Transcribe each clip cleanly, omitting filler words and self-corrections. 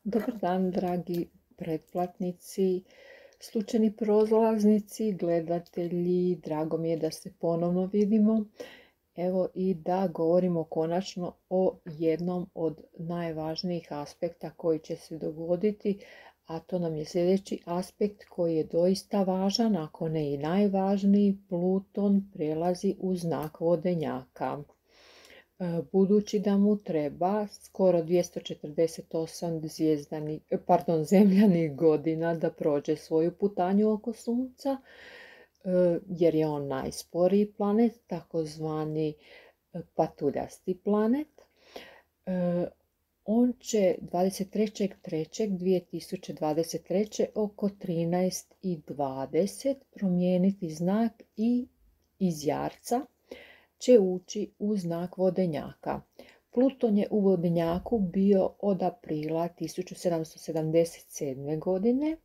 Dobar dan, dragi pretplatnici, slučajni prolaznici, gledatelji, drago mi je da se ponovno vidimo. Evo i da govorimo konačno o jednom od najvažnijih aspekta koji će se dogoditi, a to nam je sljedeći aspekt koji je doista važan, ako ne i najvažniji. Pluton prelazi u znak vodenjaka. Budući da mu treba skoro 248 zemljanih godina da prođe svoju putanju oko Sunca, jer je on najsporiji planet, takozvani patuljasti planet. On će 23.3.2023. oko 13:20 promijeniti znak i iz Jarca će ući u znak vodenjaka. Pluton je u vodenjaku bio od aprila 1777. godine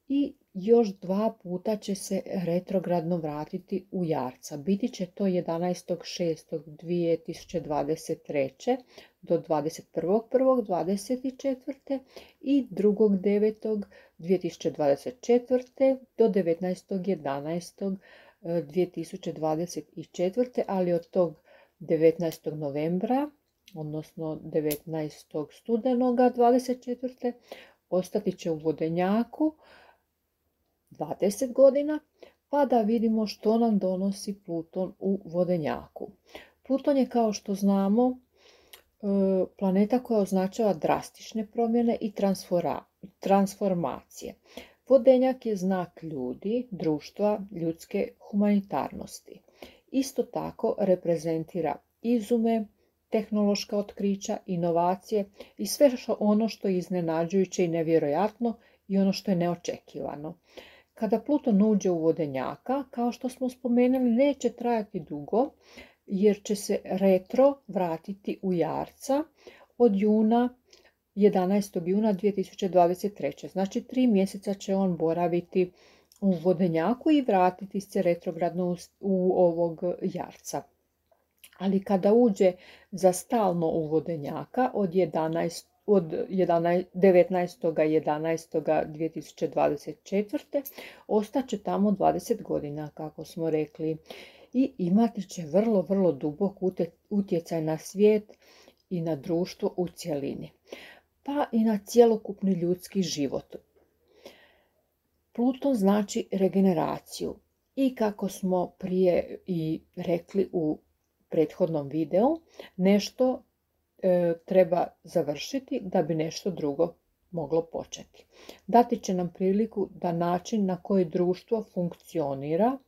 i još 2 puta će se retrogradno vratiti u Jarca. Biti će to 11.6.2023. do 21.1.2024. i 2.9.2024. do 19.11.2024. ali od tog 19. novembra, odnosno 19. studenoga 24. ostati će u vodenjaku 20 godina, pa da vidimo što nam donosi Pluton u vodenjaku. Pluton je, kao što znamo, planeta koja označava drastične promjene i transformacije. Vodenjak je znak ljudi, društva, ljudske humanitarnosti. Isto tako reprezentira izume, tehnološka otkrića, inovacije i sve ono što je iznenađujuće i nevjerojatno i ono što je neočekivano. Kada Pluton uđe u vodenjaka, kao što smo spomenuli, neće trajati dugo, jer će se retro vratiti u Jarca od 11. juna 2023. Znači 3 mjeseca će on boraviti u vodenjaku i vratiti se retrogradno u ovog Jarca. Ali kada uđe za stalno u vodenjaka od 19.11.2024. ostaće tamo 20 godina, kako smo rekli, i imati će vrlo, vrlo dubok utjecaj na svijet i na društvo u cjelini, pa i na cjelokupni ljudski život. Pluton znači regeneraciju i, kako smo prije i rekli u prethodnom videu, nešto treba završiti da bi nešto drugo moglo početi. Dati će nam priliku da način na koji društvo funkcionira,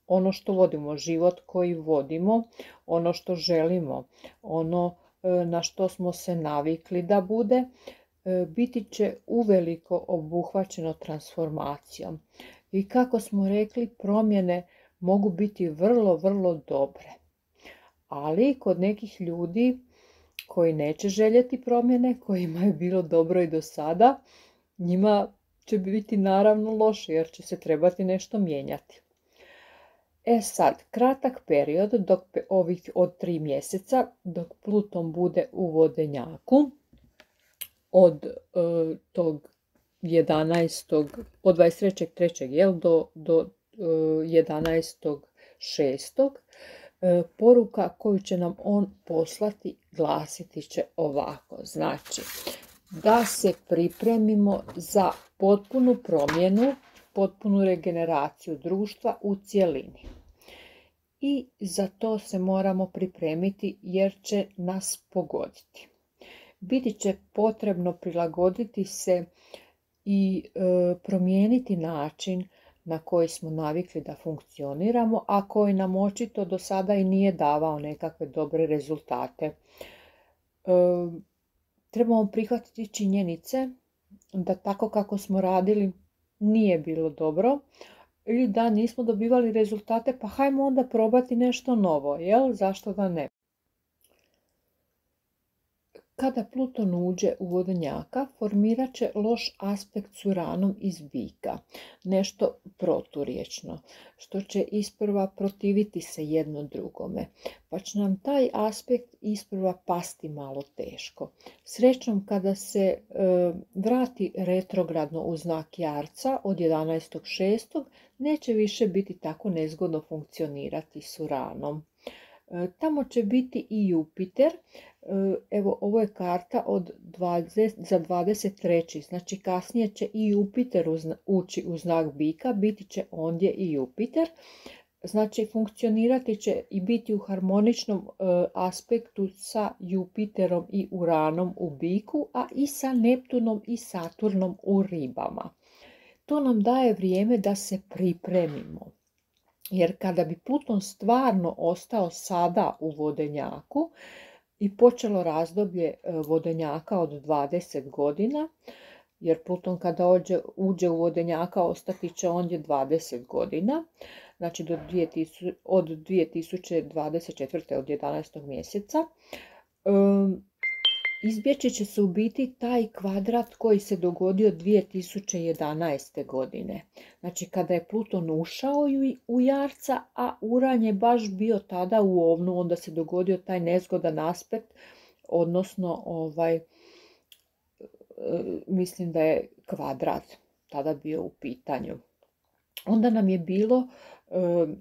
ono što vodimo, život koji vodimo, ono što želimo, ono na što smo se navikli da bude, biti će uveliko obuhvaćeno transformacijom. I, kako smo rekli, promjene mogu biti vrlo, vrlo dobre. Ali kod nekih ljudi koji neće željeti promjene, kojima je bilo dobro i do sada, njima će biti naravno loše, jer će se trebati nešto mijenjati. Sad, kratak period ovih od 3 mjeseca dok Pluton bude u vodenjaku od tog 11. od 23.3. do 11.6. Poruka koju će nam on poslati glasiti će ovako. Znači, da se pripremimo za potpunu promjenu, potpunu regeneraciju društva u cjelini. I za to se moramo pripremiti, jer će nas pogoditi. Biti će potrebno prilagoditi se i promijeniti način na koji smo navikli da funkcioniramo, a koji nam očito do sada i nije davao nekakve dobre rezultate. Trebamo prihvatiti činjenice da tako kako smo radili nije bilo dobro ili da nismo dobivali rezultate, pa hajmo onda probati nešto novo, jel? Zašto da ne? Kada Pluton uđe u vodenjaka, formirat će loš aspekt s Uranom iz bika, nešto proturječno, što će isprva protiviti se jedno drugome, pa će nam taj aspekt isprva pasti malo teško. Srećom, kada se vrati retrogradno u znak Jarca od 11.6. neće više biti tako nezgodno funkcionirati s Uranom. Tamo će biti i Jupiter. Evo, ovo je karta za 23. Znači kasnije će i Jupiter ući u znak bika, biti će ondje i Jupiter. Znači funkcionirati će i biti u harmoničnom aspektu sa Jupiterom i Uranom u biku, a i sa Neptunom i Saturnom u ribama. To nam daje vrijeme da se pripremimo. Jer kada bi Pluton stvarno ostao sada u vodenjaku i počelo razdoblje vodenjaka od 20 godina, jer Pluton kada uđe u vodenjaka ostati će ondje 20 godina, znači od 2024. od 11. mjeseca, izbjeći će se u biti taj kvadrat koji se dogodio 2011. godine. Znači kada je Pluton ušao u Jarca, a Uran je baš bio tada u Ovnu, onda se dogodio taj nezgodan aspekt, odnosno mislim da je kvadrat tada bio u pitanju. Onda nam je bilo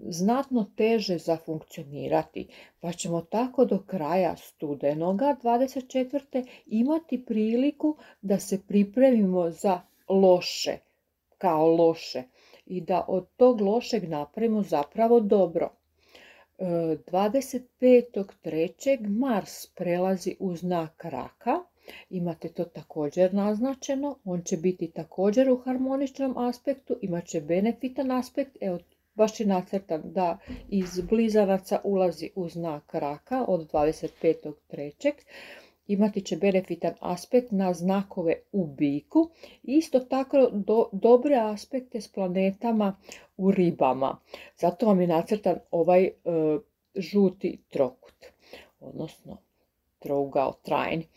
znatno teže za funkcionirati, pa ćemo tako do kraja studenoga 24. imati priliku da se pripremimo za loše, kao loše, i da od tog lošeg napravimo zapravo dobro. 25.3. Mars prelazi u znak Raka. Imate to također naznačeno, on će biti također u harmoničnom aspektu, imat će benefitan aspekt, evo baš je nacrtan da iz blizanaca ulazi u znak Raka od 25.3. Imati će benefitan aspekt na znakove u biku, isto tako dobre aspekte s planetama u ribama. Zato vam je nacrtan ovaj žuti trokut, odnosno trougao trajni.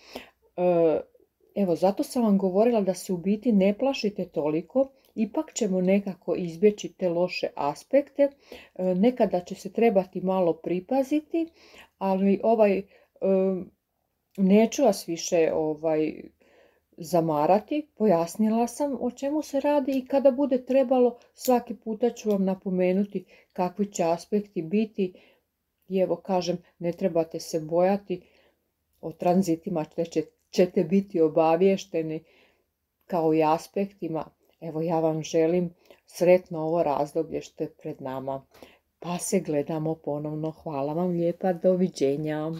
Evo, zato sam vam govorila da se u biti ne plašite toliko, ipak ćemo nekako izbjeći te loše aspekte, nekada će se trebati malo pripaziti, ali neću vas više zamarati, pojasnila sam o čemu se radi i kada bude trebalo svaki puta ću vam napomenuti kakvi će aspekti biti i evo kažem, ne trebate se bojati, o tranzitima ćete biti obavješteni kao i aspektima. Evo ja vam želim sretno ovo razdoblje što je pred nama. Pa se gledamo ponovno. Hvala vam lijepa, doviđenja.